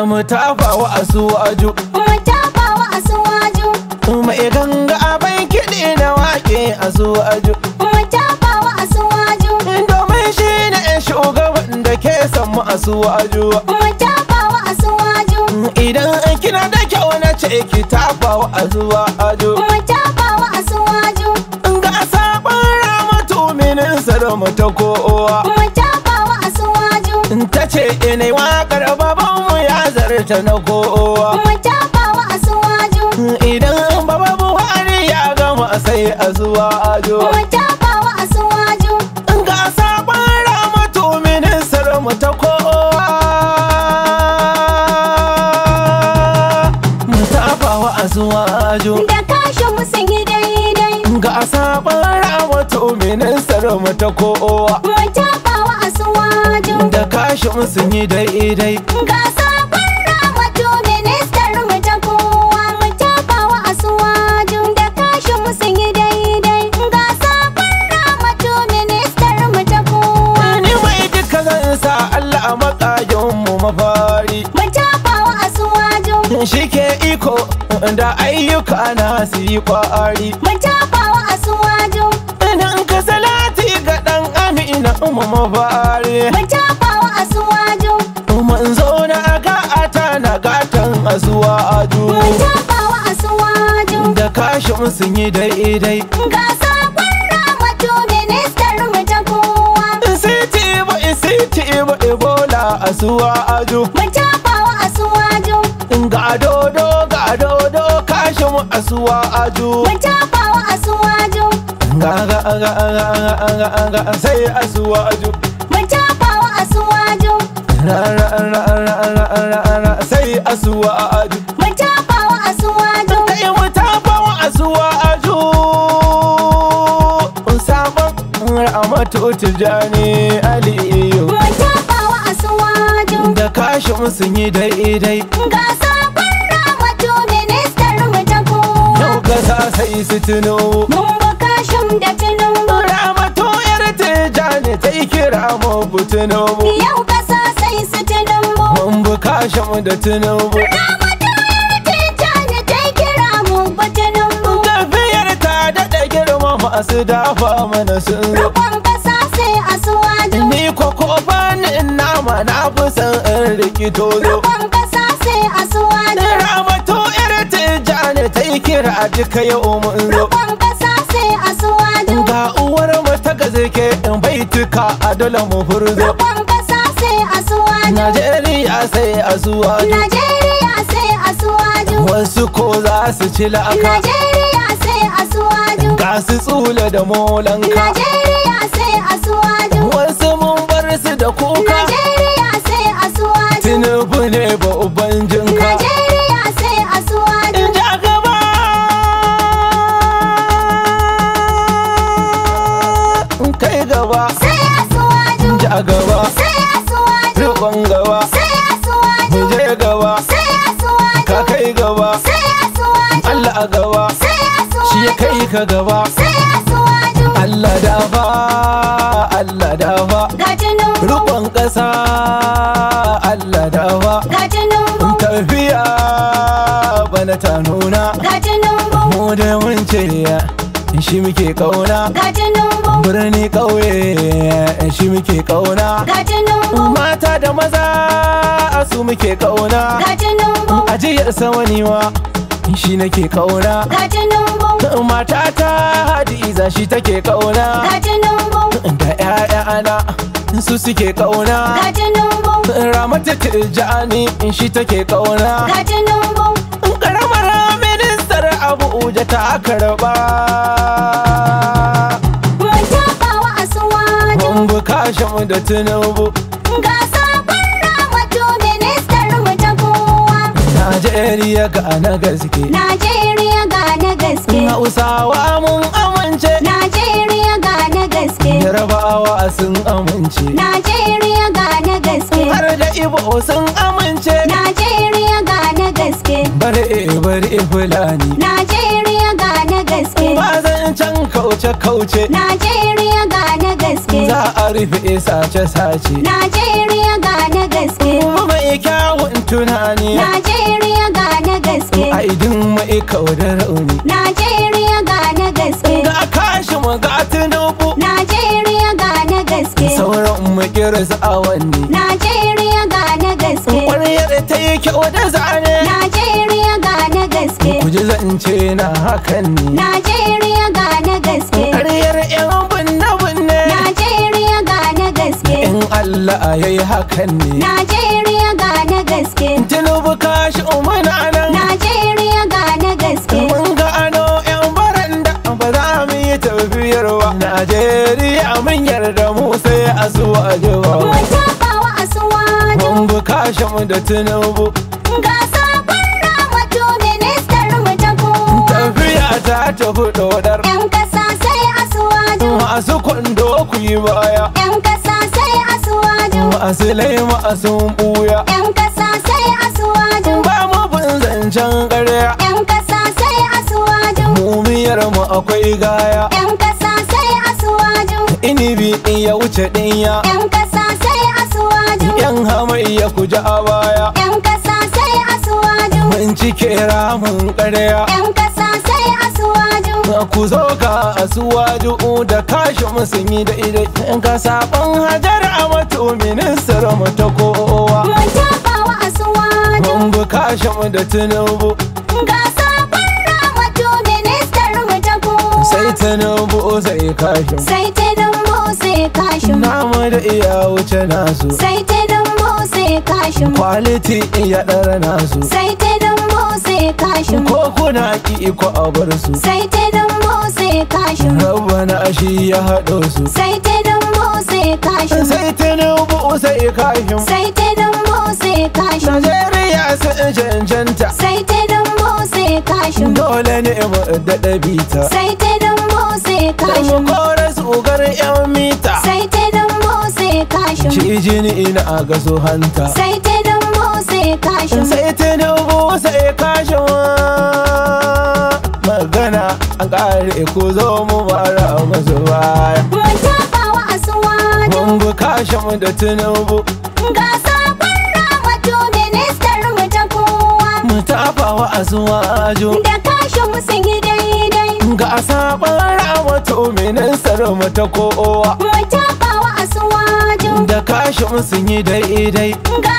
mu tafawa asuwaju, mu tafawa asuwaju, mai ganga bai kiɗi na wake asuwaju, mu tafawa asuwaju, domin shi ne shugaban da ke san mu asuwaju. mu tafawa asuwaju, Idan kina da kyau na ce ki tafawa asuwaju, mu tafawa asuwaju, ga sabon Ramatu ministar mu ta kowa. mu tafawa asuwaju, Ta ce inai waƙar babanmu ya zarta na kowa. mu tafawa asuwaju, Idan baba Buhari ya gama sai asuwaju, mu tafawa asuwaju, ga sabon Ramatu ministar mu ta kowa. Mu tafawa asuwaju, da kashi mu sun yi daidai, ga sabon Ramatu ministar mu ta kowa. mu tafawa asuwaju, Da kashin sun yi daidai, ga sabon Ramatu ministar mu ta kowa, mu tafawa asuwaju, da kashi mu sun yi daidai, ga sabon Ramatu ministar mu ta kowa, ni mai duka zan sa Allah a makayin mu mafari. mu tafawa asuwaju, Shi ke iko da ayyuka na su yi kwari. mu tafawa asuwaju, Idan ka salati ga ɗan Amina mu mafari. mu tafawa asuwaju, Manzo na gata na gatan mu asuwaju, tafawa asuwaju, da kashin sun yi daidai. ga sabon Ramatu ministar mu ta kowa, Siti ba Ebola asuwaju, mu tafawa asuwaju, ga dodo kashin asuwaju. mu tafawa asuwaju, Ga sai asuwaju, mu tafawa asuwaju, sai asuwaju, mu tafawa asuwaju, sai mu tafawa asuwaju. Sabon Ramatu Tijjani Aliyu, mu tafawa asuwaju, da kashin sun yi daidai. ga sabon Ramatu ministar mu ta kowa, Yau kasa sai su tuno mun buka shim da Tinubu, Ramatu yar Tijjani ta yi kira mu butuno. yau kasa sai su Tinubu, Mun bukashin da Tinubu, Ramatu yar Tijjani ta kira mu ba Tinubu, tafiyar ta daɗa girma masu dafa mana sun zo. rukun kasa sai asuwaju, Ni ko banin nama na fi san in rikito zo. rukun kasa sai asuwaju, Ramatu yar Tijjani ta yi kira duka yau mun zo. rukun kasa sai asuwaju, Ga uwar mu ta gazike in baituka a dole mu furzo. rukun kasa sai asuwaju, Najeriya sai asuwaju, Najeriya sai asuwaju, wasu ko za su ci laka. Najeriya sai asuwaju, Ga su tsula da molanka, Najeriya sai asuwaju, wasu mun bar su da kuka. Najeriya sai asuwaju, Tinubu ne ba uban jinka. Najeriya sai asuwaju, In ja gaba, in kai gaba, sai asuwaju, in ja gaba, sai asuwaju, riƙon gaba, sai asuwaju, mu je gaba, sai asuwaju, ka kai gaba, sai asuwaju, Allah a gaba, sai shi ya asuwaju, kai ka gaba. sai asuwaju, Allah dafa, Allah dafa, ga Tinubu, riƙon ƙasa, Allah dafa. ga Tinubu, Tafiya bana ta nuna, ga Tinubu, mu da mun ce shi muke kauna. ga Tinubu, Birni ƙauye shi muke kauna. ga Tinubu, Mata da maza su muke kauna. ga Tinubu, Ajiyar samaniwa shi nake kauna. ga Tinubu, Mata ta Hadiza shi take kauna. ga Tinubu, Da ƴaƴana su suke kauna. ga Tinubu, Ramatu Tijjani shi take kauna. ga Tinubu, Karamar ministar Abuja ta karba. mu tafawa asuwaju, Mun bukashin da Tinubu. ga sabon Ramatu ministar mu ta kowa, Najeriya ga na gaske. Najeriya ga na gaske, Hausawa mun amince. Najeriya ga na gaske, Yarbawa sun amince. Najeriya ga na gaske, Har da Ibo sun amince. Najeriya ga na gaske, Bari Fulani. Najeriya ga na gaske, Ba zan can kauce. Najeriya ga na gaske, Za a rufe sace-sace. Najeriya ga na gaske. Kuma mai kyawun tunani. Najeriya ga na gaske. Aidin mai kaudar rauni. Najeriya ga na gaske. Ga Kashim ga Tinubu. Najeriya ga na gaske. Sauran mu kirsa awanni. Najeriya ga na gaske. Ƙwaryar ta yi kyau da zane. Najeriya ga na gaske. Ku ji zance na hakan ne. Najeriya ga na gaske. Ƙaryar 'yan binne-binne. Najeriya ga na gaske. In Allah ya yi hakan ne. Najeriya ga na gaske. Tinubu Kashim muna nan. Najeriya ga na gaske. Mun gano 'yan baranda ba za mu yi tafiyar ba. Najeriya mun yarda mu sai asuwaje ba. Mun taɓa wa asuwaju. Mun bi Kashim da Tinubu. Ga sabon Ramatu ministar mu ta kowa. Tafiya ta tafi dodar. 'Yan ƙasa sai asuwaju. Masu kwando ku yi baya. 'Yan ƙasa sai asuwaju. Masu laima sun buya. 'Yan ƙasa sai asuwaju. Ba mu bin zancen ƙarya. 'Yan ƙasa sai asuwaju. Mumiyar mu akwai gaya. 'Yan ƙasa sai asuwaju. Inibi ɗin ya wuce ɗinya. 'Yan ƙasa sai asuwaju. Yan hamayya ku ji a baya. 'Yan ƙasa sai asuwaju. Mun cike ramin ƙarya. 'Yan ƙasa sai asuwaju. Ku zo ga asuwaju da Kashim sun yi daidai. Ga sabon Hajar Amatu ministar mu ta kowa. Mun taɓa wa asuwaju. Mun bi Kashim da Tinubu. Ga sabon Ramatu ministar mu ta kowa. Sai Tinubu sai Kashim. Sai Tinubu sai Kashim. Namu da iya wuce nasu. Sai Tinubu sai Kashim. Quality iya ɗara nasu. Sai Tinubu sai Kashim. Ko kuna ki ko a bar su. Sai Tinubu sai Kashim. Rabbana shi ya haɗo su. Sai Tinubu sai Kashim. Sai Tinubu sai Kashim. Sai Tinubu sai Kashim. Najeriya sun cancanta. Sai Tinubu sai Kashim. Dole ne mu daɗa bita. Sai Tinubu sai Mu Kashim. kora tsogar 'yan mita. Sai Tinubu sai Kashim. Shi jini ina a gaso hanta. Sai Tinubu sai Kashim. Sai Tinubu sai Kashim. Magana an ƙare ku zo mu bara masu baya. Mun taɓa wa asuwaju. Mun bi Kashim da Tinubu. Ga sabon Ramatu ministar mu ta kowa. Mu tafa wa asuwaju. Da Kashim sun yi daidai. Ga sabon Ramatu ministar mu ta kowa. Mun taɓa wa asuwaju. Da Kashim sun yi daidai. Ga